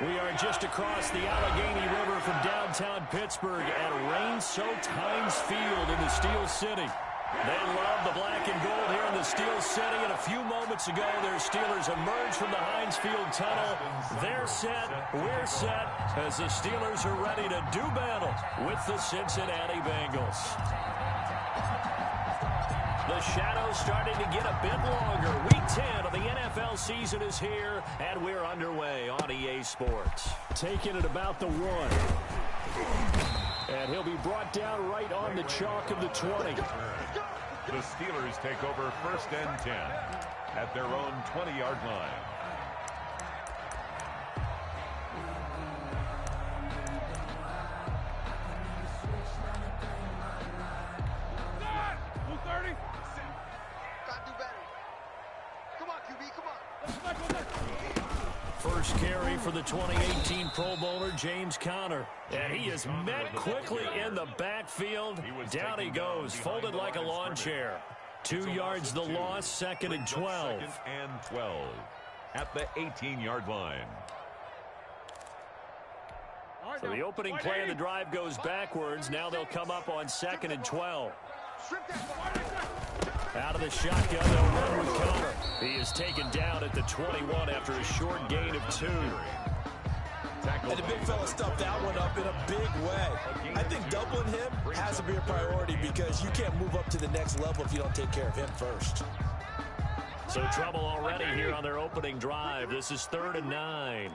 We are just across the Allegheny River from downtown Pittsburgh at rain-soaked Heinz Field in the Steel City. They love the black and gold here in the Steel City, and a few moments ago, their Steelers emerged from the Heinz Field tunnel. They're set, we're set, as the Steelers are ready to do battle with the Cincinnati Bengals. The shadow's starting to get a bit longer. Week 10 of the NFL season is here, and we're underway on EA Sports. Taking it about the 1. And he'll be brought down right on the chalk of the 20. The Steelers take over 1st and 10 at their own 20-yard line. First carry for the 2018 Pro Bowler, James Conner. And he is met quickly in the backfield. Down he goes, folded like a lawn chair. 2 yards the loss, 2nd and 12. 2nd and 12 at the 18-yard line. So the opening play of the drive goes backwards. Now they'll come up on 2nd and 12. Out of the shotgun, they'll run with Conner. He is taken down at the 21 after a short gain of 2. And the big fella stuffed that one up in a big way. I think doubling him has to be a priority because you can't move up to the next level if you don't take care of him first. So trouble already here on their opening drive. This is 3rd and 9.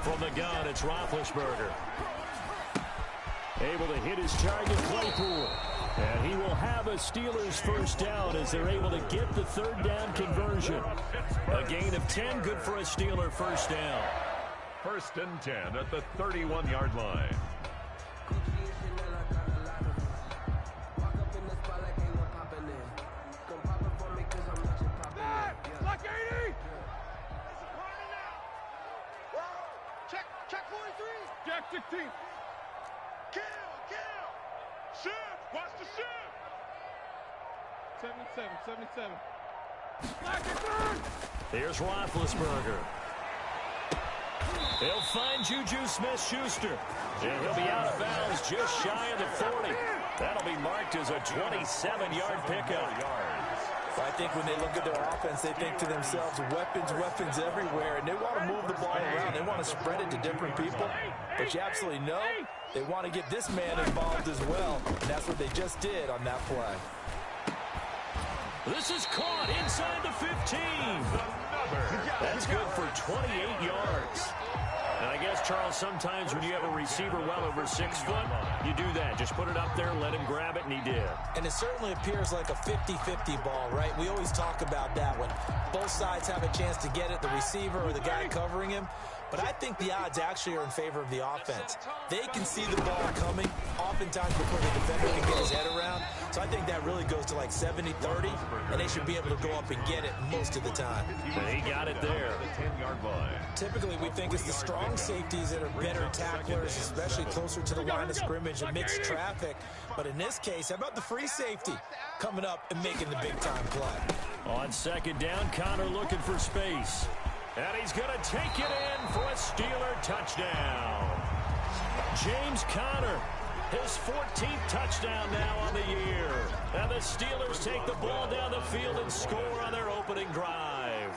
From the gun, it's Roethlisberger. Able to hit his target, Claypool. And he will have a Steelers first down as they're able to get the 3rd down conversion. A gain of 10, good for a Steeler first down. 1st and 10 at the 31-yard line. Check 43. Jack 16. Kill. Shift. Watch the shift. 77. Black and third. Here's Roethlisberger. He'll find Juju Smith-Schuster. And he'll be out of bounds just shy of the 40. That'll be marked as a 27-yard pickup. I think when they look at their offense, they think to themselves, weapons everywhere, and they want to move the ball around. They want to spread it to different people. But you absolutely know they want to get this man involved as well, and that's what they just did on that play. This is caught inside the 15. That's good for 28 yards. And I guess, Charles, sometimes when you have a receiver well over 6 foot, you do that. Just put it up there, let him grab it, and he did. And it certainly appears like a 50-50 ball, right? We always talk about that when both sides have a chance to get it, the receiver or the guy covering him. But I think the odds actually are in favor of the offense. They can see the ball coming, oftentimes before the defender can get his head around. So I think that really goes to like 70-30, and they should be able to go up and get it most of the time. And he got it there. Typically, we think it's the strong safeties that are better tacklers, especially closer to the line of scrimmage and mixed traffic. But in this case, how about the free safety coming up and making the big-time play? On 2nd down, Conner looking for space. And he's going to take it in for a Steeler touchdown. James Conner, his 14th touchdown now on the year. And the Steelers take the ball down the field and score on their opening drive.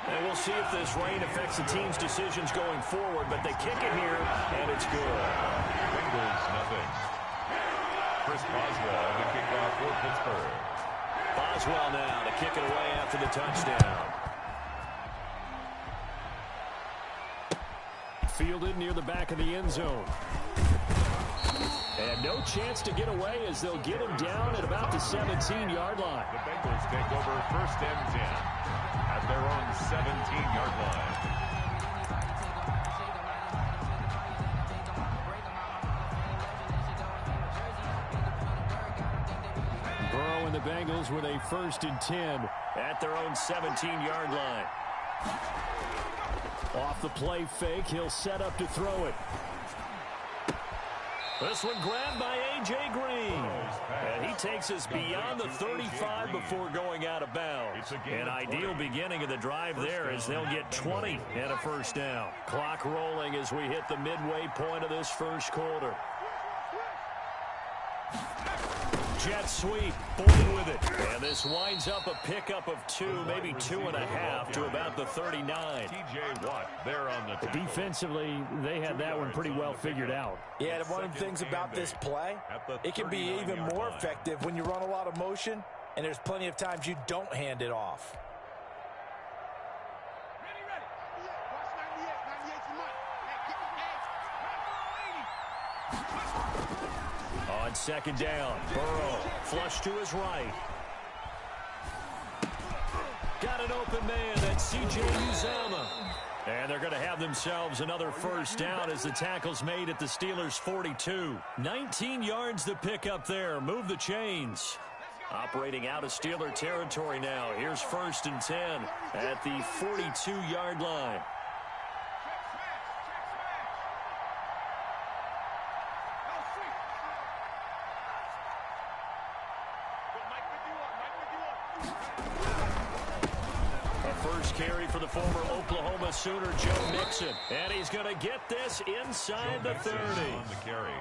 And we'll see if this rain affects the team's decisions going forward, but they kick it here, and it's good. Bengals, nothing. Chris Boswell, the kickoff for Pittsburgh. Boswell now to kick it away after the touchdown. Fielded near the back of the end zone. And no chance to get away as they'll get him down at about the 17-yard line. The Bengals take over 1st and 10 at their own 17-yard line. Burrow and the Bengals with a 1st and 10 at their own 17-yard line. Off the play fake, he'll set up to throw it. This one grabbed by A.J. Green. And he takes us beyond the 35 before going out of bounds. An ideal beginning of the drive there as they'll get 20 and a first down. Clock rolling as we hit the midway point of this first quarter. Jet sweep, Boyd with it. And this winds up a pickup of 2, maybe 2.5 to about the 39. T.J. Watt there on the tackle. Defensively, they had that one pretty well figured out. Yeah, and one of the things about this play, it can be even more effective when you run a lot of motion, and there's plenty of times you don't hand it off. On second down, Burrow flush to his right. Got an open man, that's C.J. Uzomah. And they're going to have themselves another first down as the tackle's made at the Steelers' 42. 19 yards to pick up there. Move the chains. Operating out of Steeler territory now. Here's 1st and 10 at the 42-yard line. Carry for the former Oklahoma Sooner, Joe Mixon. And he's going to get this inside the 30.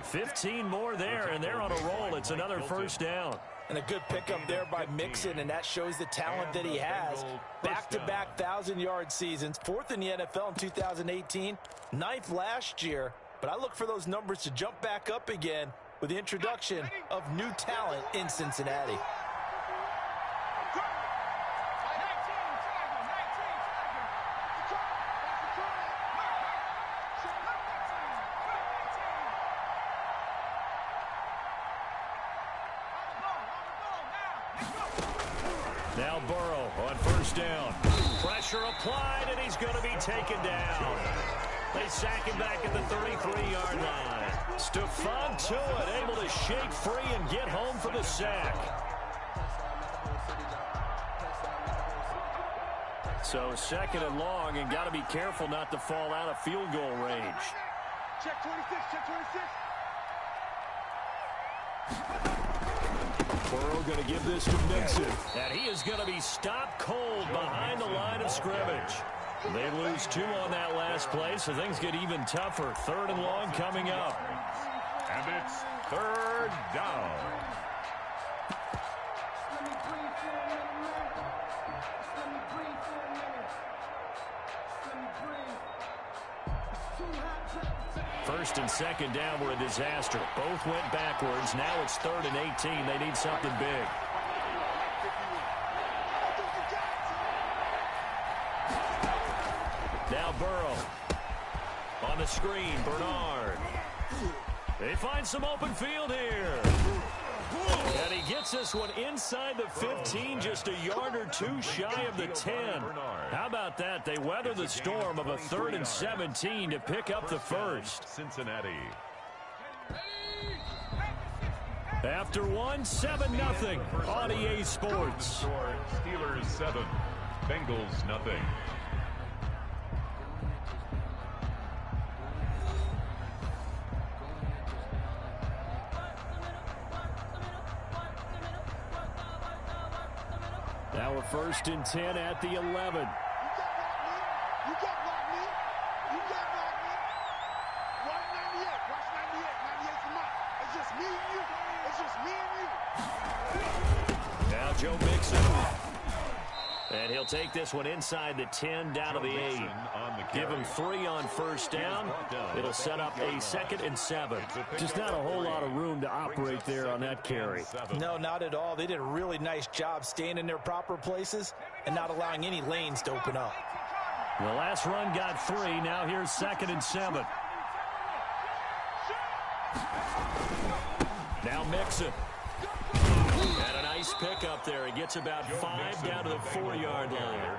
15 more there, and they're on a roll. It's another first down. And a good pickup there by Mixon, and that shows the talent that he has. Back-to-back 1,000-yard seasons, 4th in the NFL in 2018, 9th last year. But I look for those numbers to jump back up again with the introduction of new talent in Cincinnati. Now Burrow on first down. Pressure applied, and he's going to be taken down. They sack him back at the 33-yard line. Stephon Tuitt able to shake free and get home for the sack. So 2nd and long, and got to be careful not to fall out of field goal range. Check 26, check 26. Burrow going to give this to Mixon. And he is going to be stopped cold behind the line of scrimmage. They lose 2 on that last play, so things get even tougher. 3rd and long coming up. And it's 3rd down. First and second down were a disaster. Both went backwards. Now it's 3rd and 18. They need something big. Now Burrow. On the screen, Bernard. They find some open field here. And he gets this one inside the 15, just a yard or 2 shy of the 10. How about that? They weather the storm of a 3rd and 17 to pick up the first. Cincinnati. After 7-0 on EA Sports. Steelers 7, Bengals nothing. Now a 1st and 10 at the 11. You can't block me. You can't block me. Watch 98. Watch 98. 98's the mark. It's just me and you. It's just me and you. Now Joe Mixon. And he'll take this one inside the 10 down to the 8. Give him 3 on first down. It'll set up a 2nd and 7. Just not a whole lot of room to operate there on that carry. No, not at all. They did a really nice job staying in their proper places and not allowing any lanes to open up. The last run got 3. Now here's 2nd and 7. Now Mixon. And a nice pick up there. He gets about 5 down to the 4-yard line.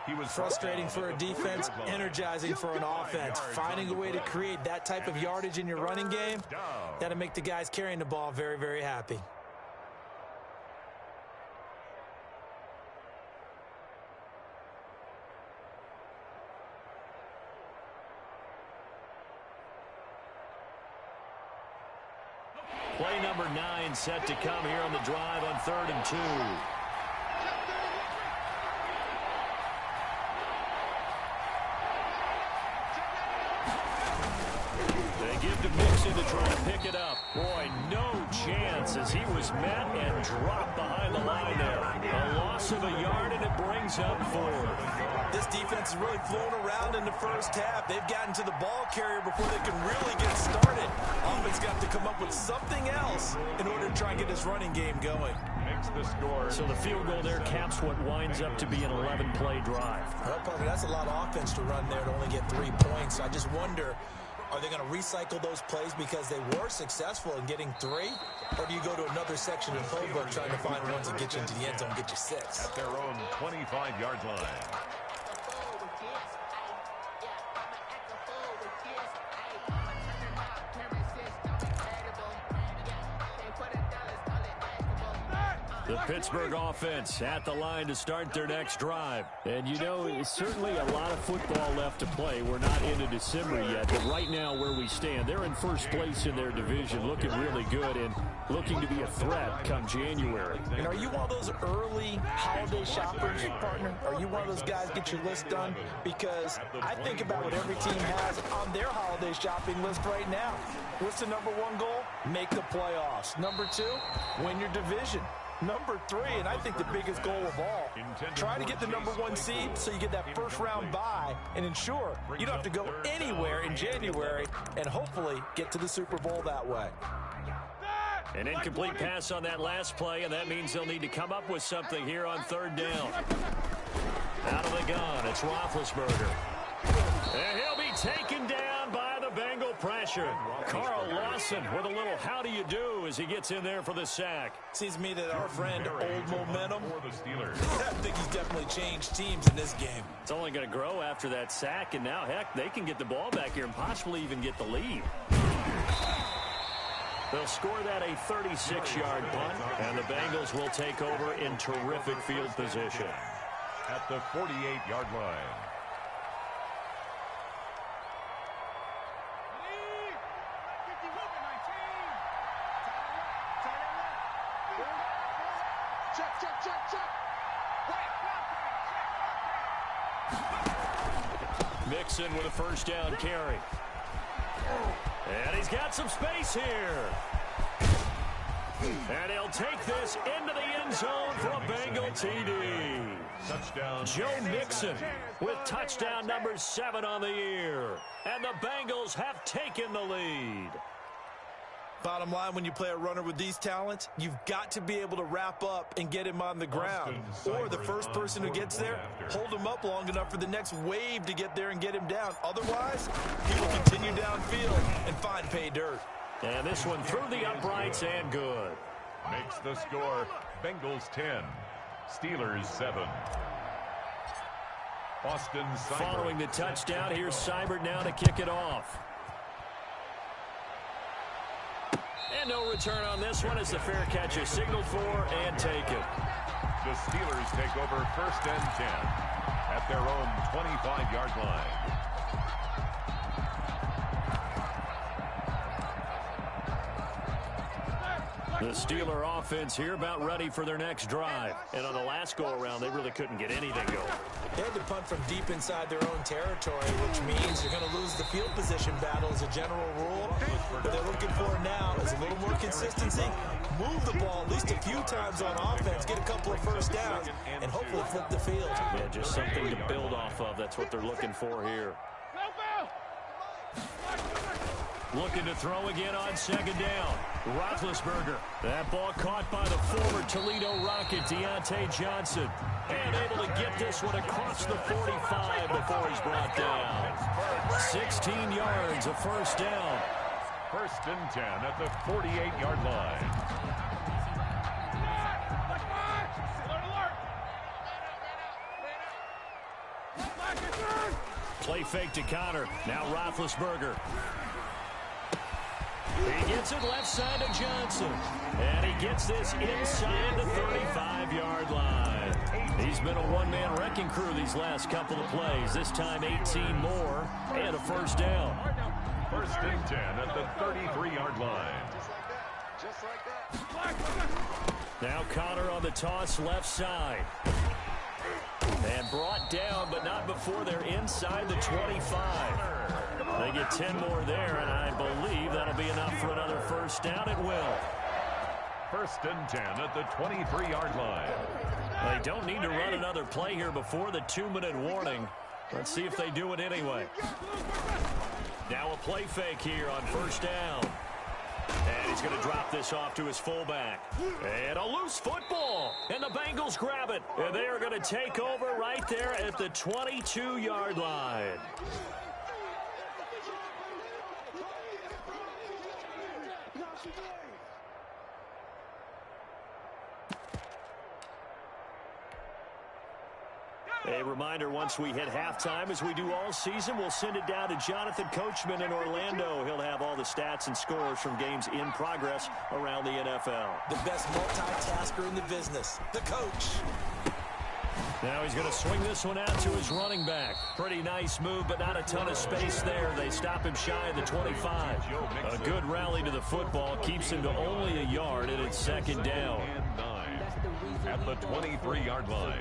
He was frustrating for a defense, energizing for an offense. Finding a way to create that type of yardage in your running game, that'll make the guys carrying the ball very, very happy. Play number 9 set to come here on the drive on 3rd and 2. Give to Mixon to try to pick it up. Boy, no chance as he was met and dropped behind the line there. A loss of a yard, and it brings up 4. This defense is really flown around in the first half. They've gotten to the ball carrier before they can really get started. Offense got to come up with something else in order to try and get this running game going. Makes the score. So the field goal there caps what winds up to be an 11-play drive. Well, Parker, that's a lot of offense to run there to only get 3 points. I just wonder, are they going to recycle those plays because they were successful in getting 3? Or do you go to another section of the playbook trying to find ones that get you into the end zone and get you 6? At their own 25-yard line. The Pittsburgh offense at the line to start their next drive. And, you know, it's certainly a lot of football left to play. We're not into December yet, but right now where we stand, they're in first place in their division, looking really good and looking to be a threat come January. And are you one of those early holiday shoppers, partner? Are you one of those guys get your list done? Because I think about what every team has on their holiday shopping list right now. What's the number 1 goal? Make the playoffs. Number 2, win your division. Number 3, and I think the biggest goal of all, try to get the number 1 seed so you get that first-round bye and ensure you don't have to go anywhere in January and hopefully get to the Super Bowl that way. An incomplete pass on that last play, and that means they'll need to come up with something here on 3rd down. Out of the gun, it's Roethlisberger. And he'll be taken down by the Bengal pressure. Carl Lawson with a little how do you do as he gets in there for the sack. Seems to me that our friend Old Momentum, For the Steelers. I think he's definitely changed teams in this game. It's only going to grow after that sack, and now, heck, they can get the ball back here and possibly even get the lead. They'll score that a 36-yard punt, and the Bengals will take over in terrific field position. At the 48-yard line. Mixon with a first down carry. And he's got some space here. And he'll take this into the end zone for a Bengal TD. Touchdown. Joe Mixon with touchdown number 7 on the year. And the Bengals have taken the lead. Bottom line, when you play a runner with these talents, you've got to be able to wrap up and get him on the ground. Or the first person who gets there, hold him up long enough for the next wave to get there and get him down. Otherwise, he will continue downfield and find pay dirt. And this one through the uprights and good. Makes the score Bengals 10, Steelers 7. Austin Seibert. Following the touchdown, here's Seibert now to kick it off. And no return on this one as the fair catch is signaled for and taken. The Steelers take over 1st and 10 at their own 25-yard line. The Steeler offense here about ready for their next drive. And on the last go-around, they really couldn't get anything going. They had to punt from deep inside their own territory, which means they're going to lose the field position battle as a general rule. What they're looking for now is a little more consistency, move the ball at least a few times on offense, get a couple of first downs, and hopefully flip the field. Yeah, just something to build off of. That's what they're looking for here. Looking to throw again on 2nd down. Roethlisberger. That ball caught by the former Toledo Rocket, Deontay Johnson. And able to get this one across the 45 before he's brought down. 16 yards, a first down. 1st and 10 at the 48-yard line. Play fake to Connor. Now Roethlisberger. He gets it left side to Johnson. And he gets this inside the 35-yard line. He's been a one-man wrecking crew these last couple of plays. This time 18 more and a first down. 1st and 10 at the 33-yard line. Just like that. Now Connor on the toss left side. And brought down, but not before they're inside the 25. They get 10 more there, and I believe that'll be enough for another first down. It will. 1st and 10 at the 23-yard line. They don't need to run another play here before the 2-minute warning. Let's see if they do it anyway. Now a play fake here on 1st down. And he's going to drop this off to his fullback. And a loose football. And the Bengals grab it. And they are going to take over right there at the 22-yard line. A reminder, once we hit halftime, as we do all season, we'll send it down to Jonathan Coachman in Orlando. He'll have all the stats and scores from games in progress around the NFL. The best multitasker in the business, the coach. Now he's going to swing this one out to his running back. Pretty nice move, but not a ton of space there. They stop him shy of the 25. A good rally to the football keeps him to only a yard, and it's 2nd down. At the 23-yard line.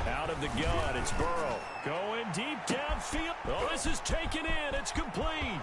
Out of the gun, it's Burrow. Going deep downfield. Oh, this is taken in. It's complete.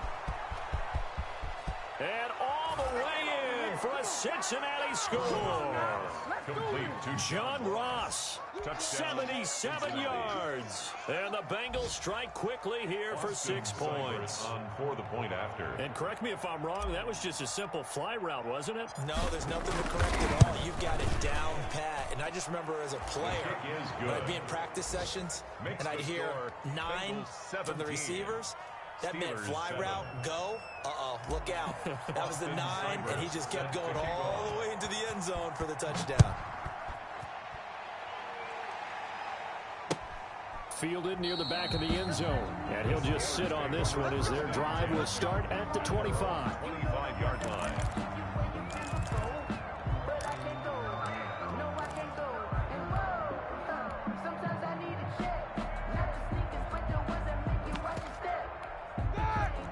And all the way in for a Cincinnati score. Complete to John Ross. 77 yards. And the Bengals strike quickly here for 6 points. For the point after. And correct me if I'm wrong, that was just a simple fly route, wasn't it? No, there's nothing to correct at all. You've got it down pat. And I just remember as a player, when I'd be in practice sessions, and I'd hear 9 from the receivers. That meant fly route, go. Look out. That was the 9, and he just kept going all the way into the end zone for the touchdown. Fielded near the back of the end zone. And he'll just sit on this one as their drive will start at the 25. 25-yard line.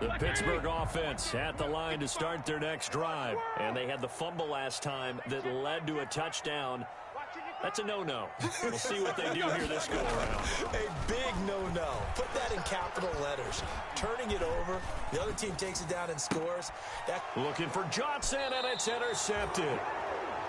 The Pittsburgh offense at the line to start their next drive. And they had the fumble last time that led to a touchdown. That's a no-no. We'll see what they do here this go-around. A big no-no. Put that in capital letters. Turning it over, the other team takes it down and scores. Looking for Johnson, and it's intercepted.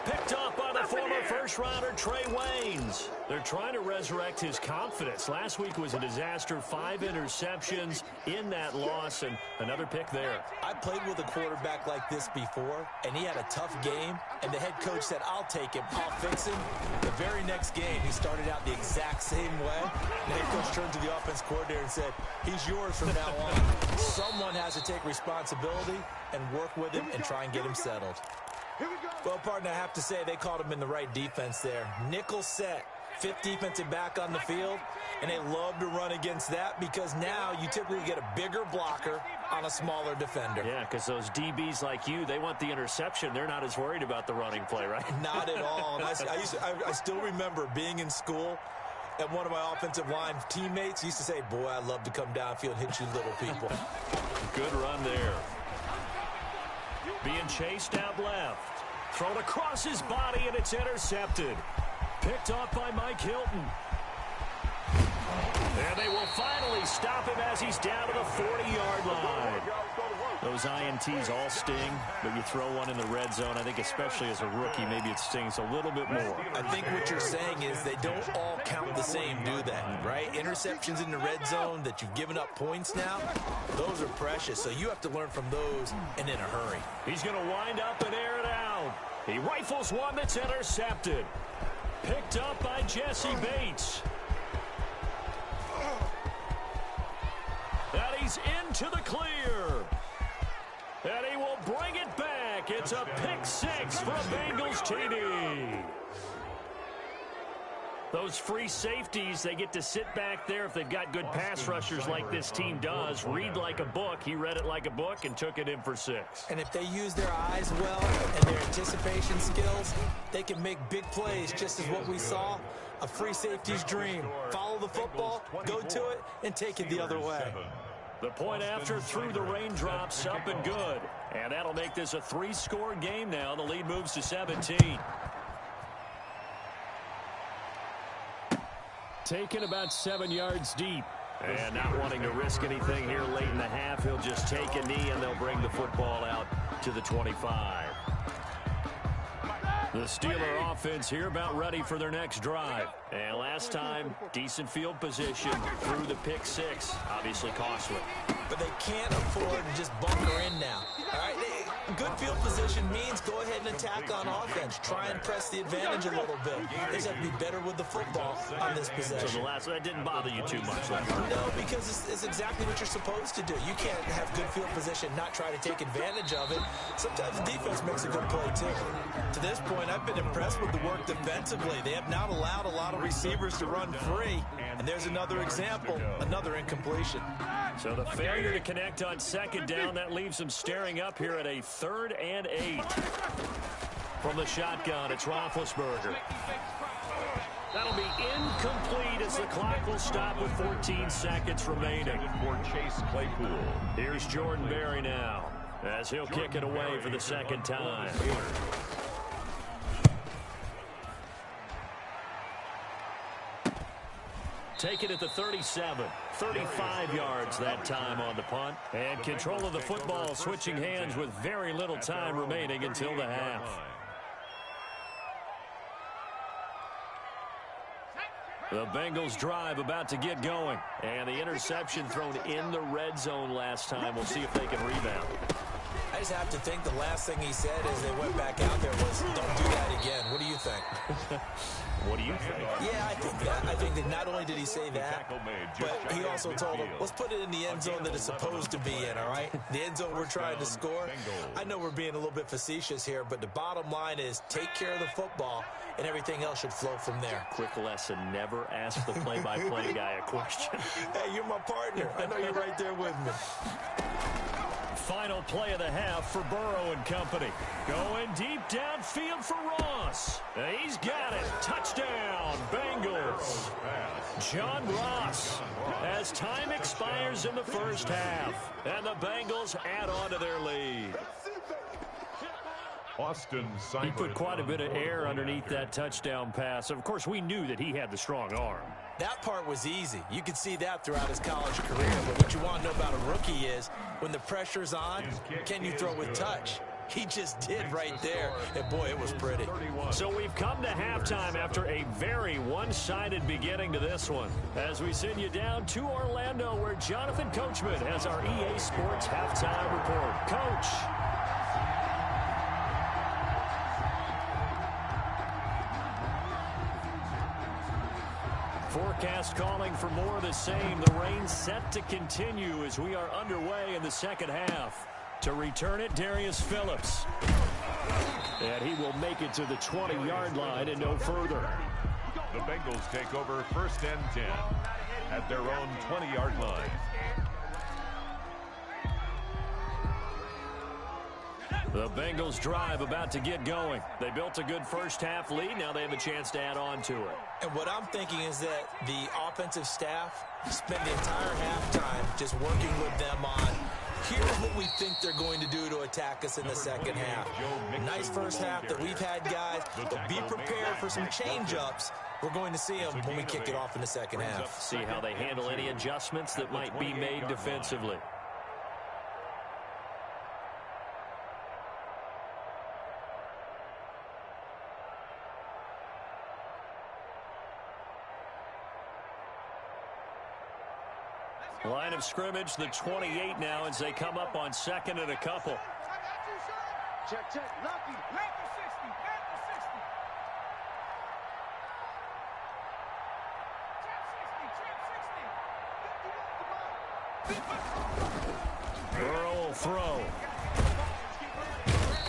Picked up by the former first-rounder Trey Waynes. They're trying to resurrect his confidence. Last week was a disaster. 5 interceptions in that loss, and another pick there. I played with a quarterback like this before, and he had a tough game, and the head coach said, I'll take him, I'll fix him. The very next game, he started out the exact same way. The head coach turned to the offense coordinator and said, he's yours from now on. Someone has to take responsibility and work with him and try and get him settled. Well, partner, I have to say they called him in the right defense there. Nickel set, 5th defensive back on the field, and they love to run against that because now you typically get a bigger blocker on a smaller defender. Yeah, because those DBs like you, they want the interception. They're not as worried about the running play, right? Not at all. And I still remember being in school, and one of my offensive line teammates used to say, boy, I love to come downfield and hit you little people. Good run there. Being chased out left. Thrown across his body, and it's intercepted. Picked off by Mike Hilton. And they will finally stop him as he's down to the 40-yard line. Those INTs all sting, but you throw one in the red zone, I think especially as a rookie, maybe it stings a little bit more. I think what you're saying is they don't all count the same, do they? Right? Interceptions in the red zone that you've given up points now, those are precious. So you have to learn from those and in a hurry. He's going to wind up and air it out. He rifles one that's intercepted. Picked up by Jesse Bates. And he's into the clear. And he will bring it back back. It's a pick six for a Bengals TD. Those free safeties, they get to sit back there if they've got good pass rushers like this team does. Read like a book. He read it like a book and took it in for 6. And if they use their eyes well and their anticipation skills, they can make big plays, just as what we saw. A free safety's dream. Follow the football, go to it, and take it the other way. The point after through the raindrops, up and good. And that'll make this a 3-score game now. The lead moves to 17. Taken about 7 yards deep. And not wanting to risk anything here late in the half, he'll just take a knee and they'll bring the football out to the 25. The Steeler offense here about ready for their next drive. And last time, decent field position through the pick six. Obviously costly. But they can't afford to just bunker in now. All right, good field position means go ahead and attack on offense. Try and press the advantage a little bit. They just have to be better with the football on this possession. So the last one, that didn't bother you too much. No, because it's exactly what you're supposed to do. You can't have good field position, not try to take advantage of it. Sometimes the defense makes a good play, too. To this point, I've been impressed with the work defensively. They have not allowed a lot of receivers to run free. And there's another example, another incompletion. So the failure to connect on second down, that leaves them staring up here at a 3rd and 8. From the shotgun, it's Roethlisberger. That'll be incomplete as the clock will stop with 14 seconds remaining. For Chase Claypool. Here's Jordan Berry now, as he'll kick it away for the second time. Take it at the 37. 35 yards that time on the punt. And control of the football switching hands with very little time remaining until the half. The Bengals drive about to get going. And the interception thrown in the red zone last time. We'll see if they can rebound. I just have to think the last thing he said as they went back out there was, don't do that again. What do you think? What do you think? Yeah, I think that. I think that not only did he say that, but he also told him, let's put it in the end zone that it's supposed to be in, all right? The end zone we're trying to score. I know we're being a little bit facetious here, but the bottom line is take care of the football, and everything else should flow from there. Quick lesson, never ask the play-by-play guy a question. Hey, you're my partner. I know you're right there with me. Final play of the half for Burrow and company. Going deep downfield for Ross. He's got it. Touchdown, Bengals. John Ross, as time expires in the first half. And the Bengals add on to their lead. He put quite a bit of air underneath that touchdown pass. Of course, we knew that he had the strong arm. That part was easy. You could see that throughout his college career. But what you want to know about a rookie is when the pressure's on, can you throw with touch? He just did right there. And, boy, it was pretty. So we've come to halftime after a very one-sided beginning to this one. As we send you down to Orlando, where Jonathan Coachman has our EA Sports halftime report. Coach. Forecast calling for more of the same. The rain set to continue as we are underway in the second half. To return it, Darius Phillips. And he will make it to the 20-yard line and no further. The Bengals take over 1st and 10 at their own 20-yard line. The Bengals drive about to get going. They built a good first half lead. Now they have a chance to add on to it. And what I'm thinking is that the offensive staff spend the entire halftime just working with them on, here's what we think they're going to do to attack us in the second half. Nice first half that we've had, guys, but be prepared for some change-ups. We're going to see them when we kick it off in the second half. See how they handle any adjustments that might be made defensively. Line of scrimmage, the 28 now as they come up on 2nd and a couple. Check, check, Lucky. Back to 60, back to 60. Burrow will throw.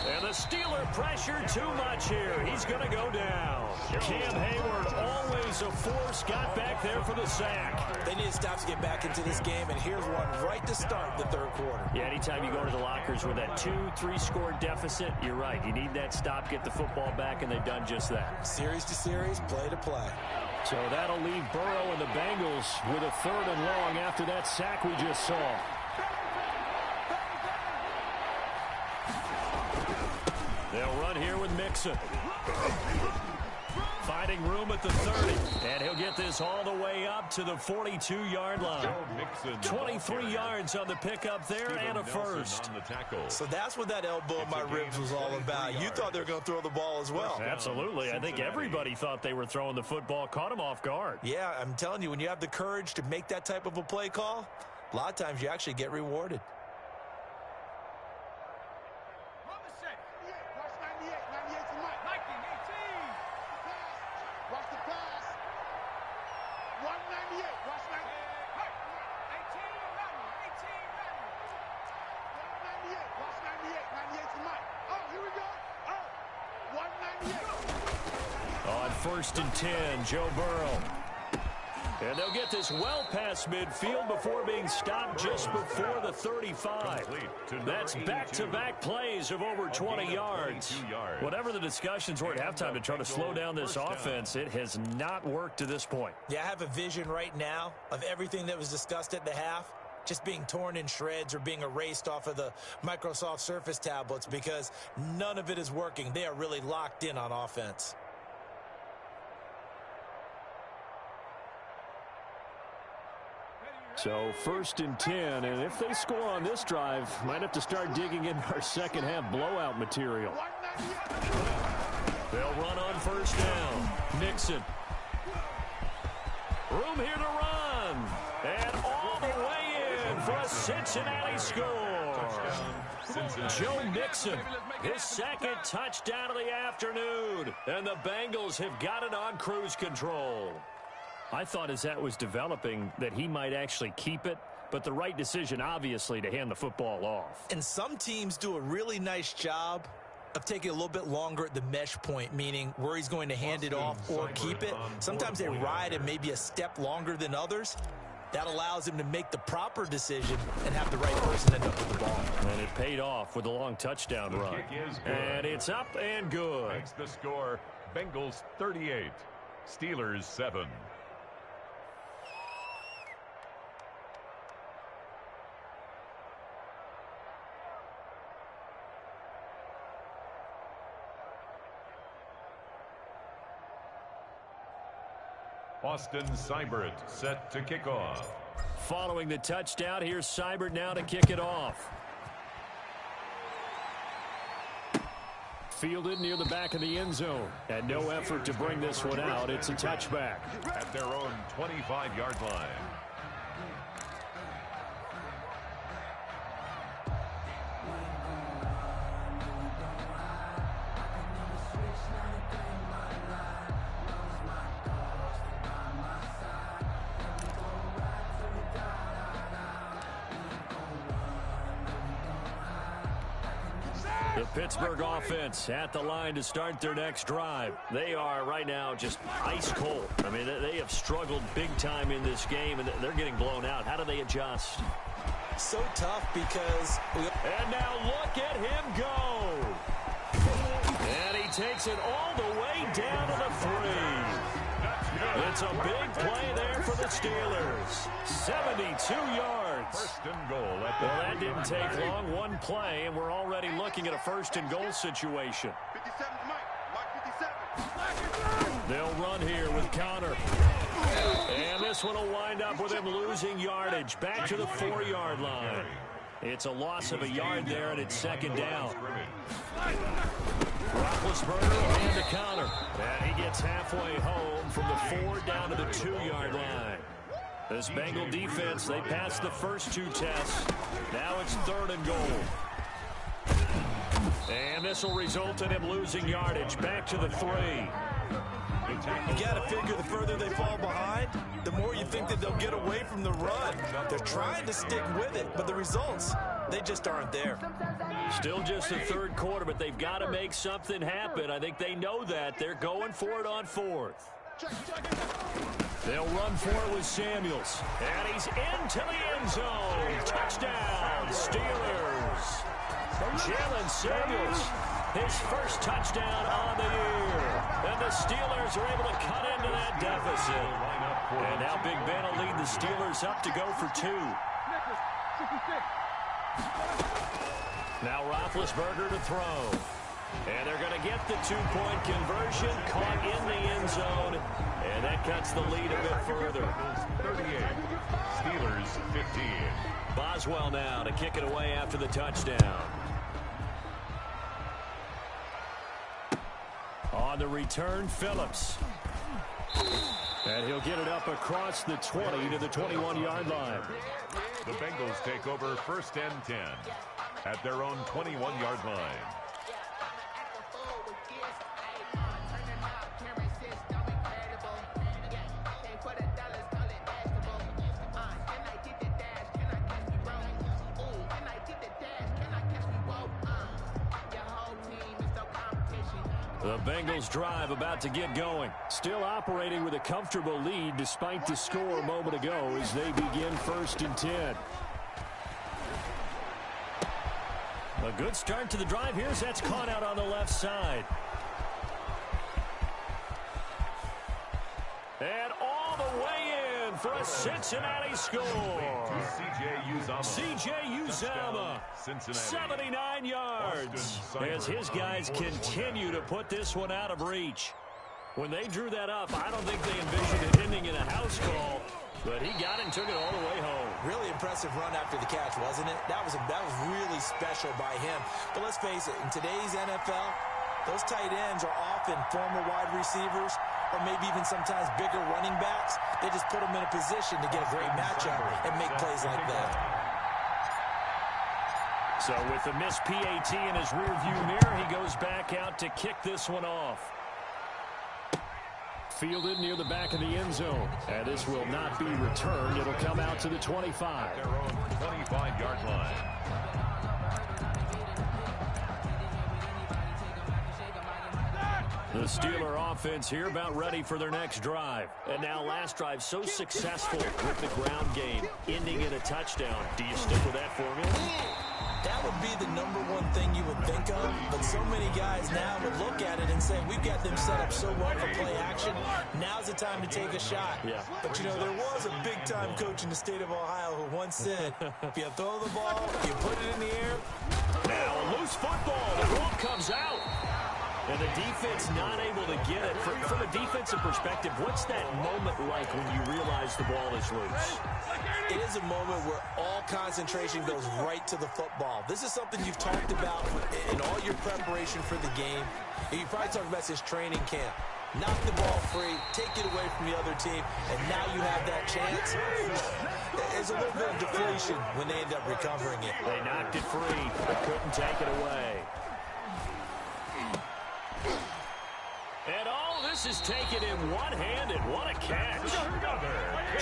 And the Under pressure, too much here. He's going to go down. Cam Hayward, always a force, got back there for the sack. They need to stop to get back into this game, and here's one right to start the third quarter. Yeah, anytime you go to the lockers with that 2-3 score deficit, you're right. You need that stop, get the football back, and they've done just that. Series to series, play to play. So that'll leave Burrow and the Bengals with a 3rd and long after that sack we just saw. They'll run here with Mixon. Finding room at the 30. And he'll get this all the way up to the 42-yard line. 23 yards on the pickup there and a first. So that's what that elbow in my ribs was all about. You thought they were going to throw the ball as well. Absolutely. I think everybody thought they were throwing the football, caught him off guard. Yeah, I'm telling you, when you have the courage to make that type of a play call, a lot of times you actually get rewarded. On 1st and 10, Joe Burrow. And they'll get this well past midfield before being stopped just before the 35. That's back-to-back plays of over 20 yards. Whatever the discussions were at halftime to try to slow down this offense, it has not worked to this point. Yeah, I have a vision right now of everything that was discussed at the half just being torn in shreds or being erased off of the Microsoft Surface tablets because none of it is working. They are really locked in on offense. So 1st and 10, and if they score on this drive, might have to start digging in our second half blowout material. They'll run on 1st down. Mixon. Room here to run. And all the way in for a Cincinnati score. Joe Mixon, his 2nd touchdown of the afternoon. And the Bengals have got it on cruise control. I thought as that was developing that he might actually keep it, but the right decision, obviously, to hand the football off. And some teams do a really nice job of taking a little bit longer at the mesh point, meaning where he's going to hand it off or keep it. Sometimes they ride it maybe a step longer than others. That allows him to make the proper decision and have the right person end up with the ball. And it paid off with a long touchdown run. And it's up and good. Makes the score Bengals 38, Steelers 7. Austin Seibert set to kick off. Following the touchdown, here's Seibert now to kick it off. Fielded near the back of the end zone. And no effort to bring this one out. It's a touchback. At their own 25-yard line. The Pittsburgh offense at the line to start their next drive. They are right now just ice cold. I mean, they have struggled big time in this game, and they're getting blown out. How do they adjust? So tough because... And now look at him go. And he takes it all the way down to the 3. It's a big play there for the Steelers. 72 yards. First and goal. Well, that didn't take long. One play, and we're already looking at a 1st and goal situation. 57, Mike 57. They'll run here with Connor. And this one will wind up with him losing yardage. Back to the 4-yard line. It's a loss of a yard there, and it's 2nd down. Roethlisberger and to Connor. And he gets halfway home from the 4 down to the 2-yard line. This Bengal defense, they passed the first 2 tests. Now it's 3rd and goal. And this will result in him losing yardage. Back to the 3. You got to figure the further they fall behind, the more you think that they'll get away from the run. They're trying to stick with it, but the results, they just aren't there. Still just the third quarter, but they've got to make something happen. I think they know that. They're going for it on fourth. They'll run for it with Samuels. And he's into the end zone. Touchdown, Steelers. Jalen Samuels, his first touchdown on the year. And the Steelers are able to cut into that deficit. And now Big Ben will lead the Steelers up to go for two. Now Roethlisberger to throw. And they're going to get the two-point conversion, caught in the end zone. And that cuts the lead a bit further. 38, Steelers 15. Boswell now to kick it away after the touchdown. On the return, Phillips. And he'll get it up across the 20 to the 21-yard line. The Bengals take over first and 10 at their own 21-yard line. The Bengals drive about to get going. Still operating with a comfortable lead despite the score a moment ago as they begin first and 10. A good start to the drive here as that's caught out on the left side. And all the way in for a Cincinnati score. C.J. Uzomah, 79 yards. As his guys continue to put this one out of reach. When they drew that up, I don't think they envisioned it ending in a house call. But he got it and took it all the way home. Really impressive run after the catch, wasn't it? That was really special by him. But let's face it, in today's NFL, those tight ends are often former wide receivers or maybe even sometimes bigger running backs. They just put them in a position to get a great matchup and make plays like that. So with the missed PAT in his rearview mirror, he goes back out to kick this one off. Fielded near the back of the end zone. And this will not be returned. It'll come out to the 25. Their own 25-yard line. The Steeler offense here about ready for their next drive. And now last drive so successful with the ground game, ending in a touchdown. Do you stick with that formula? That would be the number one thing you would think of, but so many guys now would look at it and say, we've got them set up so well for play action, now's the time to take a shot. Yeah. But, you know, there was a big-time coach in the state of Ohio who once said, if you throw the ball, you put it in the air. Now a loose football. The ball comes out. And the defense not able to get it. From a defensive perspective, what's that moment like when you realize the ball is loose? It is a moment where all concentration goes right to the football. This is something you've talked about in all your preparation for the game. You probably talked about this training camp. Knock the ball free, take it away from the other team, and now you have that chance. There's a little bit of deflation when they end up recovering it. They knocked it free, but couldn't take it away. And all this is taken in one-handed. What a catch.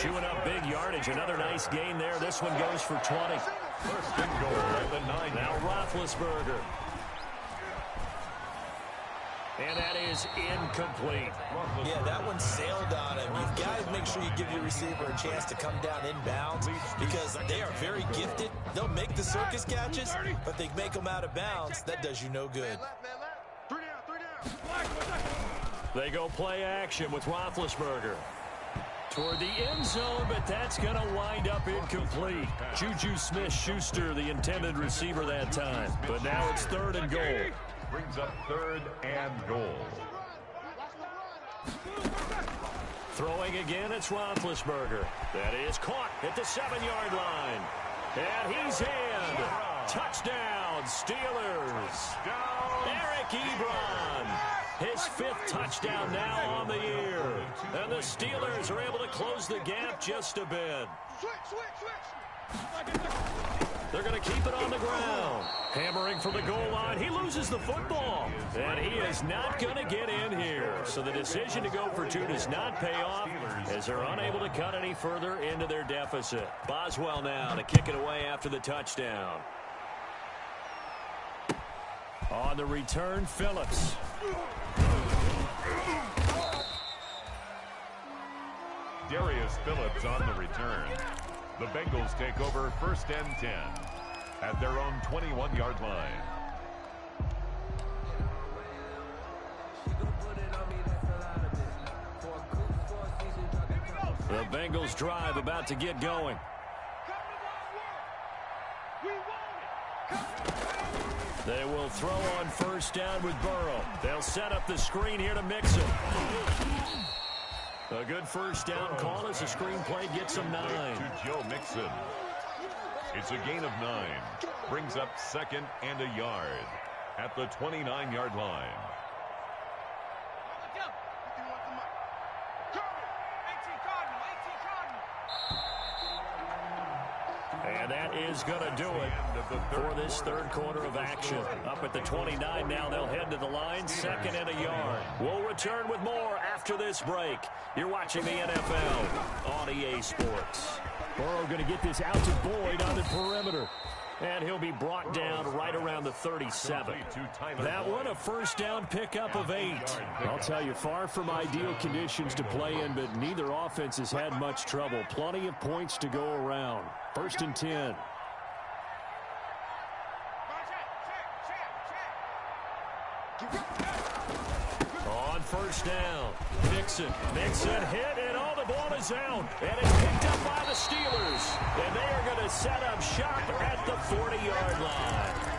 Chewing up big yardage. Another nice gain there. This one goes for 20. First and goal at the 9. Now Roethlisberger. And that is incomplete. Yeah, that one sailed on him. You've got to make sure you give your receiver a chance to come down inbounds because they are very gifted. They'll make the circus catches, but they make them out of bounds. That does you no good. They go play action with Roethlisberger. Toward the end zone, but that's going to wind up incomplete. Juju Smith-Schuster, the intended receiver that time. But now it's third and goal. Brings up third and goal. Throwing again, it's Roethlisberger. That is caught at the 7-yard line. And he's in. Touchdown, Steelers. Eric Ebron. His 5th touchdown now on the year. And the Steelers are able to close the gap just a bit. They're going to keep it on the ground. Hammering for the goal line. He loses the football. And he is not going to get in here. So the decision to go for 2 does not pay off as they're unable to cut any further into their deficit. Boswell now to kick it away after the touchdown. On the return, Phillips. Darius Phillips on the return. The Bengals take over 1st and 10 at their own 21-yard line. The Bengals drive about to get going. They will throw on 1st down with Burrow. They'll set up the screen here to Mixon. A good 1st down call as the screen play gets him 9. To Joe Mixon. It's a gain of 9. Brings up 2nd and a yard at the 29-yard line. And that is going to do it for this 3rd quarter of action. Up at the 29 now, they'll head to the line, 2nd and a yard. We'll return with more after this break. You're watching the NFL on EA Sports. Burrow going to get this out to Boyd on the perimeter. And he'll be brought down right around the 37. That one a 1st down pickup of 8. I'll tell you, far from ideal conditions to play in, but neither offense has had much trouble. Plenty of points to go around. 1st and 10. On 1st down, Mixon hit, and all the ball is out. And it's picked up by the Steelers. And they are going to set up shop at the 40-yard line.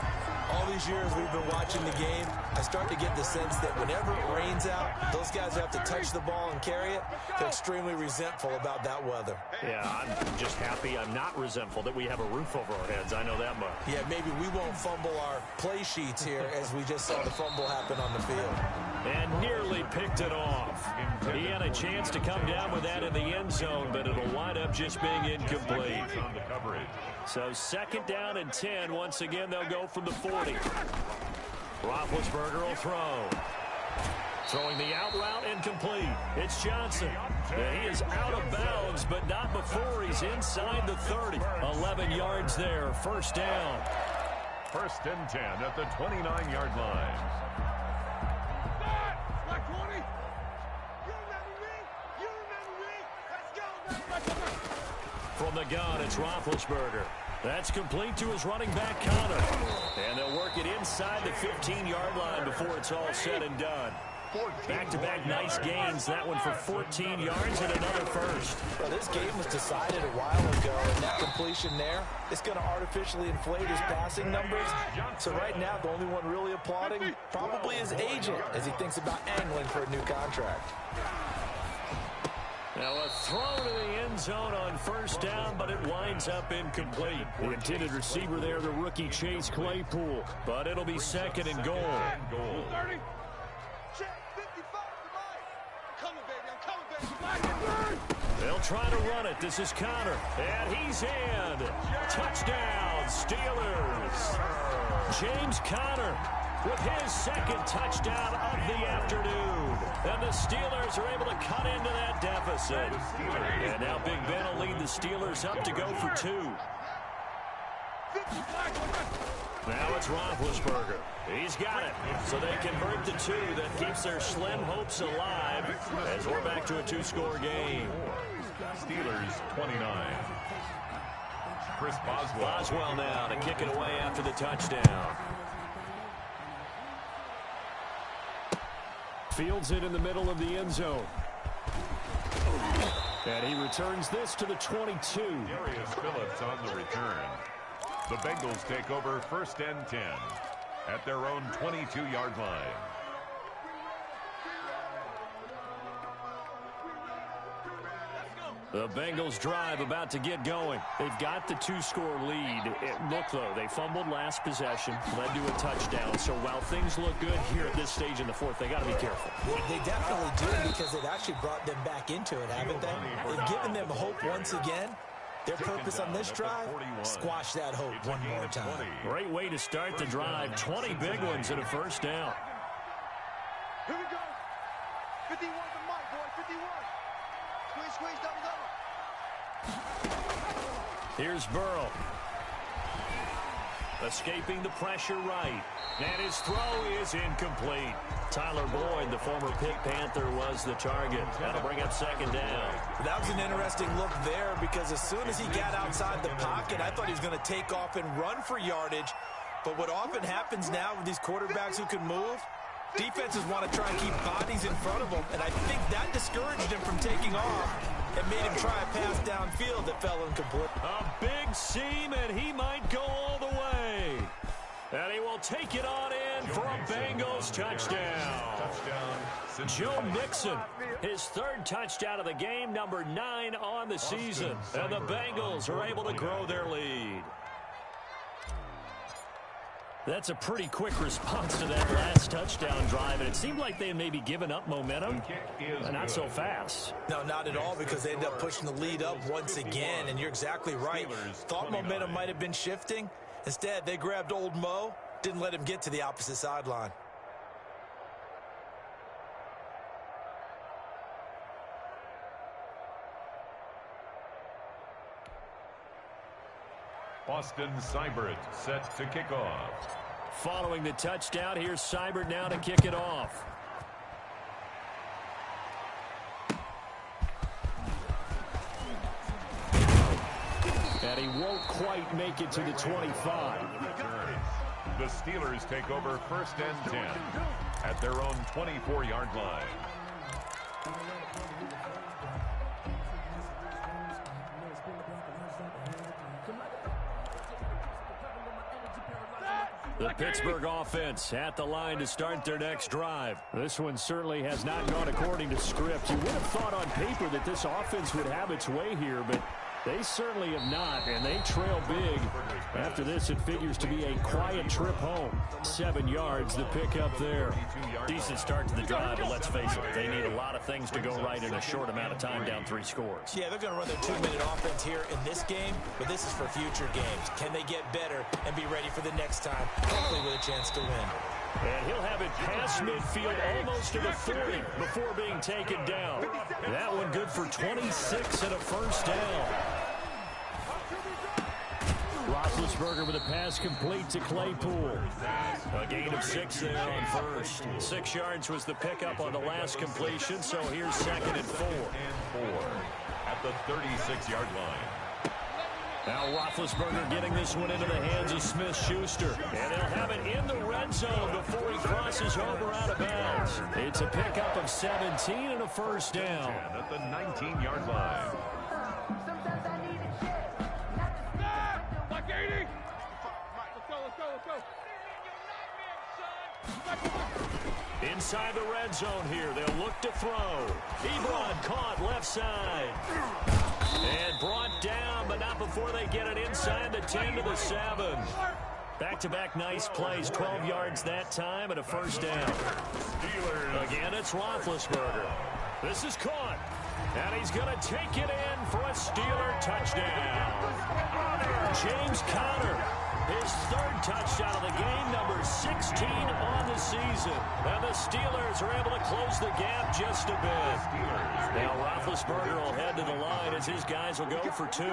All these years we've been watching the game, I start to get the sense that whenever it rains out, those guys who have to touch the ball and carry it, they're extremely resentful about that weather. Yeah, I'm just happy I'm not resentful that we have a roof over our heads. I know that much. Yeah, maybe we won't fumble our play sheets here as we just saw the fumble happen on the field. And nearly picked it off. He had a chance to come down with that in the end zone, but it'll wind up just being incomplete. So 2nd down and 10. Once again, they'll go from the 40. Roethlisberger will throw. Throwing the out route, incomplete. It's Johnson. And he is out of bounds, but not before he's inside the 30. 11 yards there, 1st down. 1st and 10 at the 29-yard line. From the gun, it's Roethlisberger. That's complete to his running back, Connor. And they'll work it inside the 15-yard line before it's all said and done. Back-to-back nice gains. That one for 14 yards and another 1st. Well, this game was decided a while ago, and that completion there is going to artificially inflate his passing numbers. So right now, the only one really applauding probably his agent as he thinks about angling for a new contract. Now a throw to the end zone on 1st down, but it winds up incomplete. The intended receiver there, the rookie Chase Claypool. But it'll be 2nd and goal. They'll try to run it. This is Connor. And he's in. Touchdown, Steelers. James Conner with his 2nd touchdown of the afternoon. And the Steelers are able to cut into that deficit. And now Big Ben will lead the Steelers up to go for 2. Now it's Roethlisberger. He's got it. So they convert the 2. That keeps their slim hopes alive as we're back to a 2-score game. Steelers 29. Chris Boswell. Boswell now to kick it away after the touchdown. Fields it in the middle of the end zone. And he returns this to the 22. Darius Phillips on the return. The Bengals take over 1st and 10 at their own 22-yard line. The Bengals drive about to get going. They've got the 2-score lead. Look, though, they fumbled last possession, led to a touchdown. So while things look good here at this stage in the 4th, they got to be careful. They definitely do because they've actually brought them back into it, haven't they? They've given them hope once again. Their purpose on this drive, squash that hope one more time. Great way to start the drive. 20 big ones and a 1st down. Here we go. 51 to Mike, boy. 51. Squeeze, double. Here's Burrow. Escaping the pressure right. And his throw is incomplete. Tyler Boyd, the former Pitt Panther, was the target. That'll bring up second down. That was an interesting look there because as soon as he got outside the pocket, I thought he was going to take off and run for yardage. But what often happens now with these quarterbacks who can move, defenses want to try and keep bodies in front of them, and I think that discouraged him from taking off and made him try a pass downfield that fell incomplete. A big seam, and he might go all the way. And he will take it on in for a Bengals touchdown. Joe Mixon, his third touchdown of the game, number 9 on the season. And the Bengals are able to grow their lead. That's a pretty quick response to that last touchdown drive, and it seemed like they had maybe given up momentum, but not so fast. No, not at all, because they ended up pushing the lead up once again, and you're exactly right. Thought momentum might have been shifting. Instead, they grabbed old Mo, didn't let him get to the opposite sideline. Austin Seibert set to kick off. Following the touchdown, here's Seibert now to kick it off. And he won't quite make it to the 25. The Steelers take over first and 10 at their own 24-yard line. The Pittsburgh offense at the line to start their next drive. This one certainly has not gone according to script. You would have thought on paper that this offense would have its way here, but they certainly have not, and they trail big. After this, it figures to be a quiet trip home. 7 yards, the pickup there. Decent start to the drive, but let's face it, they need a lot of things to go right in a short amount of time, down 3 scores. Yeah, they're going to run their 2-minute offense here in this game, but this is for future games. Can they get better and be ready for the next time, hopefully with a chance to win? And he'll have it past midfield almost to the 40 before being taken down. That one good for 26 and a first down. Roethlisberger with a pass complete to Claypool. A gain of 6 there on first. 6 yards was the pickup on the last completion, so here's second and 4. At the 36-yard line. Now Roethlisberger getting this one into the hands of Smith-Schuster. And they'll have it in the red zone before he crosses over out of bounds. It's a pickup of 17 and a first down. At the 19-yard line. Inside the red zone here, they'll look to throw. Ebron caught left side. And brought down, but not before they get it inside the 10 to the 7. Back-to-back nice plays, 12 yards that time and a first down. Again, it's Roethlisberger. This is caught. And he's going to take it in for a Steeler touchdown. James Conner, his third touchdown of the game, number 16 on the season. And the Steelers are able to close the gap just a bit. Now Roethlisberger will head to the line as his guys will go for 2.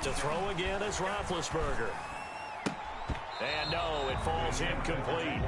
To throw again is Roethlisberger. And no, it falls incomplete.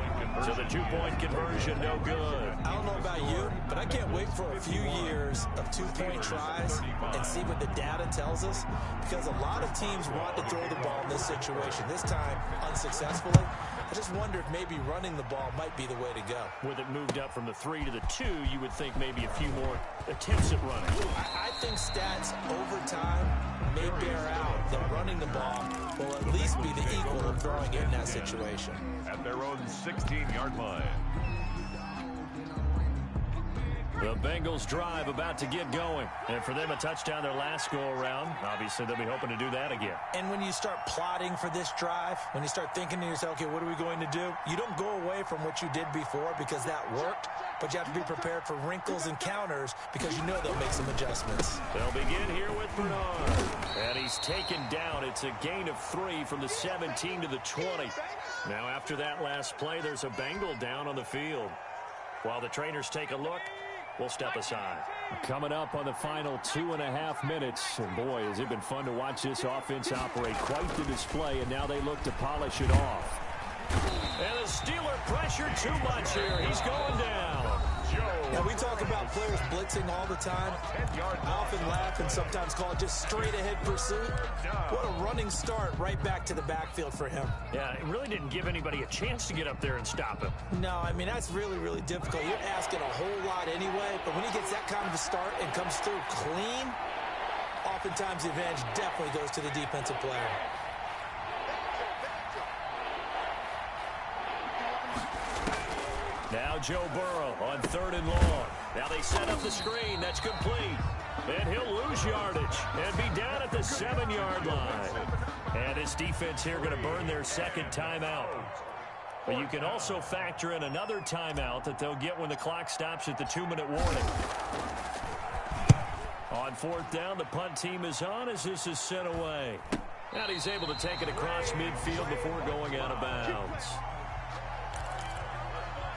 So the 2-point conversion, no good. I don't know about you, but I can't wait for a few years of 2-point tries and see what the data tells us, because a lot of teams want to throw the ball in this situation. This time, unsuccessfully. I just wonder if maybe running the ball might be the way to go. With it moved up from the 3 to the 2, you would think maybe a few more attempts at running. I think stats over time may bear out that running the ball will at least be the equal of throwing it in that situation. At their own 16-yard line. The Bengals drive about to get going. And for them, a touchdown their last go-around. Obviously, they'll be hoping to do that again. And when you start plotting for this drive, when you start thinking to yourself, okay, what are we going to do? You don't go away from what you did before because that worked, but you have to be prepared for wrinkles and counters because you know they'll make some adjustments. They'll begin here with Bernard. And he's taken down. It's a gain of 3 from the 17 to the 20. Now, after that last play, there's a Bengal down on the field. While the trainers take a look, will step aside. Coming up on the final 2.5 minutes. And boy, has it been fun to watch this offense operate. Quite the display, and now they look to polish it off. And the Steeler pressure too much here. He's going down. Now, we talk about players blitzing all the time. I often laugh and sometimes call it just straight-ahead pursuit. What a running start right back to the backfield for him. Yeah, it really didn't give anybody a chance to get up there and stop him. No, I mean, that's really, really difficult. You're asking a whole lot anyway, but when he gets that kind of a start and comes through clean, oftentimes the advantage definitely goes to the defensive player. Now Joe Burrow on 3rd and long. Now they set up the screen. That's complete. And he'll lose yardage and be down at the 7-yard line. And his defense here going to burn their second timeout. But you can also factor in another timeout that they'll get when the clock stops at the 2-minute warning. On 4th down, the punt team is on as this is sent away. And he's able to take it across midfield before going out of bounds.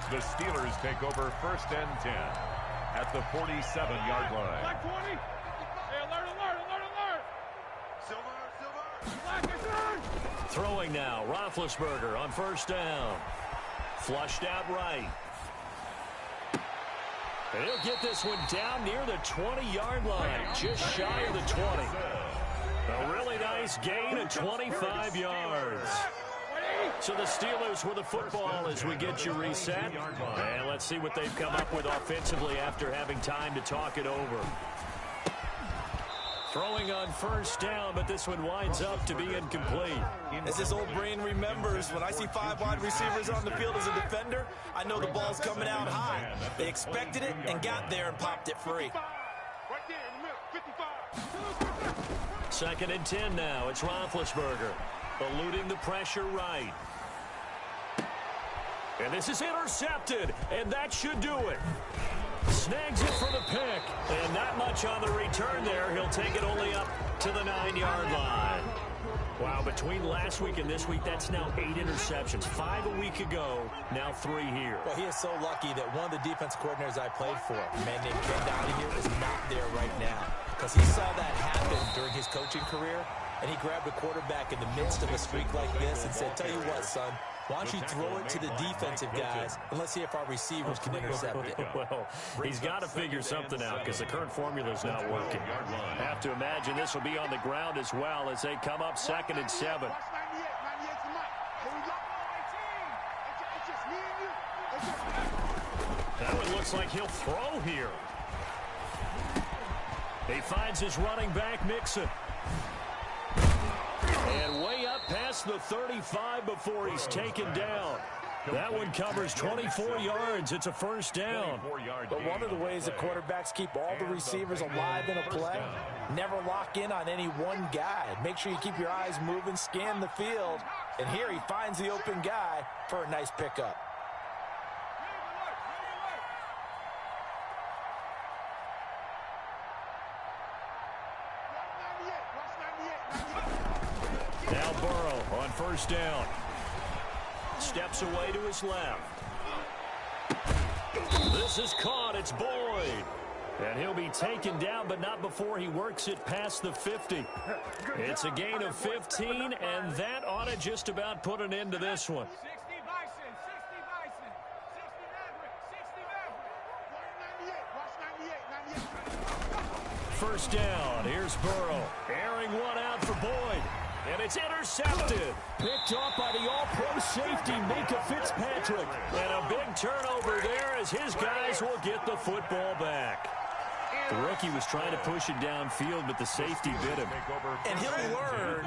The Steelers take over 1st and 10 at the 47-yard line. Black 20. Hey, alert. Silver. Black is on. Throwing now, Roethlisberger on 1st down. Flushed out right. And he'll get this one down near the 20-yard line, just shy of the 20. A really nice gain of 25 yards. So the Steelers with the football as we get you reset. And let's see what they've come up with offensively after having time to talk it over. Throwing on 1st down, but this one winds up to be incomplete. As this old brain remembers, when I see 5 wide receivers on the field as a defender, I know the ball's coming out high. They expected it and got there and popped it free. Right there in the middle, 55. 2nd and 10 now. It's Roethlisberger eluding the pressure right. And this is intercepted, and that should do it. Snags it for the pick, and not much on the return there. He'll take it only up to the 9-yard line. Wow, between last week and this week, that's now 8 interceptions. 5 a week ago, now 3 here. Well, he is so lucky that one of the defense coordinators I played for, a man named Ken Donahue, is not there right now. Because he saw that happen during his coaching career, and he grabbed a quarterback in the midst of a streak like this and said, tell you what, son, why don't you throw it to the defensive guys, and let's see if our receivers can intercept it. Well, he's got to figure something out because the current formula is not working. Have to imagine this will be on the ground as well as they come up 2nd and 7. Watch 98. 98's the mic. Here we go. It's just me and you. It's just me. That one looks like he'll throw here. He finds his running back, Mixon. And way up past the 35 before he's taken down. That one covers 24 yards. It's a 1st down. But one of the ways that quarterbacks keep all the receivers alive in a play, never lock in on any one guy. Make sure you keep your eyes moving, scan the field. And here he finds the open guy for a nice pickup. Now Burrow on 1st down. Steps away to his left. This is caught. It's Boyd. And he'll be taken down, but not before he works it past the 50. It's a gain of 15, and that ought to just about put an end to this one. 60 Bison, 60 Bison, 60 Maverick, 60 Maverick. Watch 98. 1st down. Here's Burrow. Airing one out for Boyd. And it's intercepted. Picked off by the all-pro safety, Minka Fitzpatrick. And a big turnover there as his guys will get the football back. The rookie was trying to push it downfield, but the safety bit him. And he'll learn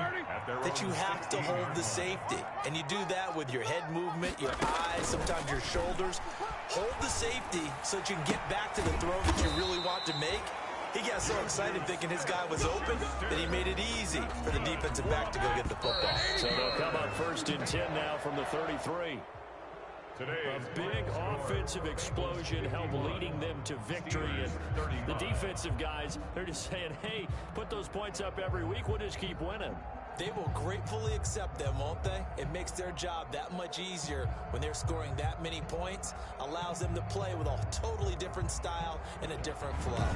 that you have to hold the safety. And you do that with your head movement, your eyes, sometimes your shoulders. Hold the safety so that you can get back to the throw that you really want to make. He got so excited thinking his guy was open that he made it easy for the defensive back to go get the football. So they'll come up 1st and 10 now from the 33. A big offensive explosion helped leading them to victory. And the defensive guys, they're just saying, hey, put those points up every week. We'll just keep winning. They will gratefully accept them, won't they? It makes their job that much easier when they're scoring that many points, allows them to play with a totally different style and a different flow.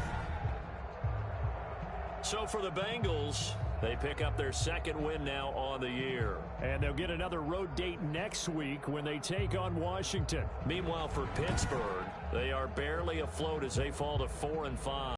So for the Bengals, they pick up their second win now on the year. And they'll get another road date next week when they take on Washington. Meanwhile, for Pittsburgh, they are barely afloat as they fall to 4-5.